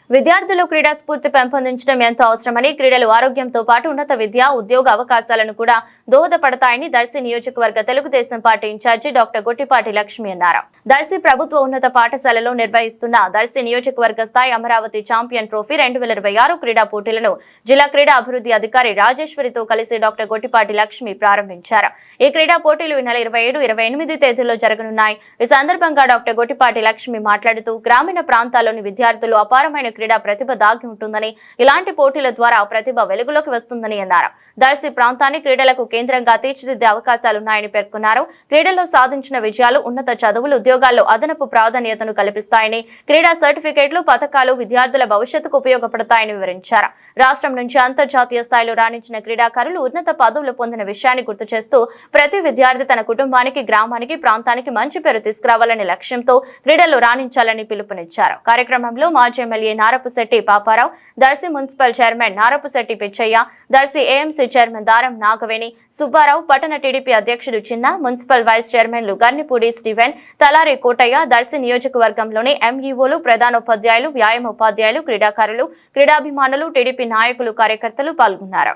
విద్యార్థులు క్రీడా స్ఫూర్తి పెంపొందించడం ఎంతో అవసరమని, క్రీడలు ఆరోగ్యంతో పాటు ఉన్నత విద్య, ఉద్యోగ అవకాశాలను కూడా దోహదపడతాయని దర్శి నియోజకవర్గ Telugu Desam party incharge doctor Gottipati Lakshmi అన్నారు. దర్శి ప్రభుత్వ ఉన్నత పాఠశాలలో నిర్వహిస్తున్న దర్శి నియోజకవర్గ స్థాయి అమరావతి ఛాంపియన్ ట్రోఫీ 2026 క్రీడా పోటీలను జిల్లా క్రీడా అభివృద్ధి అధికారి రాజేశ్వరితో కలిసి డాక్టర్ గొట్టిపాటి లక్ష్మి ప్రారంభించారు. ఈ క్రీడా పోటీలు ఈ నెల 27, 28 తేదీల్లో జరగనున్నాయి. ఈ సందర్భంగా డాక్టర్ గొట్టిపాటి లక్ష్మి మాట్లాడుతూ గ్రామీణ ప్రాంతాల్లోని విద్యార్థులు అపారమైన క్రీడా ప్రతిభ దాగి ఉంటుందని, ఇలాంటి పోటీల ద్వారా ప్రతిభ వెలుగులోకి వస్తుందని అన్నారు. దర్శి ప్రాంతాన్ని క్రీడలకు కేంద్రంగా తీర్చిదిద్దే అవకాశాలున్నాయని పేర్కొన్నారు. క్రీడల్లో సాధించిన విజయాలు ఉన్నత చదువులు, ఉద్యోగాల్లో అదనపు ప్రాధాన్యతను కల్పిస్తాయని, క్రీడా సర్టిఫికేట్లు, పథకాలు విద్యార్థుల భవిష్యత్తుకు ఉపయోగపడతాయని వివరించారు. రాష్ట్రం నుంచి అంతర్జాతీయ స్థాయిలో రాణించిన క్రీడాకారులు ఉన్నత పదవులు పొందిన విషయాన్ని గుర్తు చేస్తూ ప్రతి విద్యార్థి తన కుటుంబానికి, గ్రామానికి, ప్రాంతానికి మంచి పేరు తీసుకురావాలనే లక్ష్యంతో క్రీడల్లో రాణించాలని పిలుపునిచ్చారు. కార్యక్రమంలో మాజీ MLA Narapusetti Paparao, Darsi municipal chairman Narapusetti Pichaiah, Darsi AMC chairman Daram Nagaveni, Subbarao, పట్టణ టీడీపీ అధ్యక్షుడు చిన్న, మున్సిపల్ వైస్ చైర్మన్లు గర్నిపూడి స్టీవెన్, తలారి కోటయ్య, దర్శి నియోజకవర్గంలోని ఎంఈఓలు, ప్రధానోపాధ్యాయులు, వ్యాయామ ఉపాధ్యాయులు, క్రీడాకారులు, క్రీడాభిమానులు, టీడీపీ నాయకులు, కార్యకర్తలు పాల్గొన్నారు.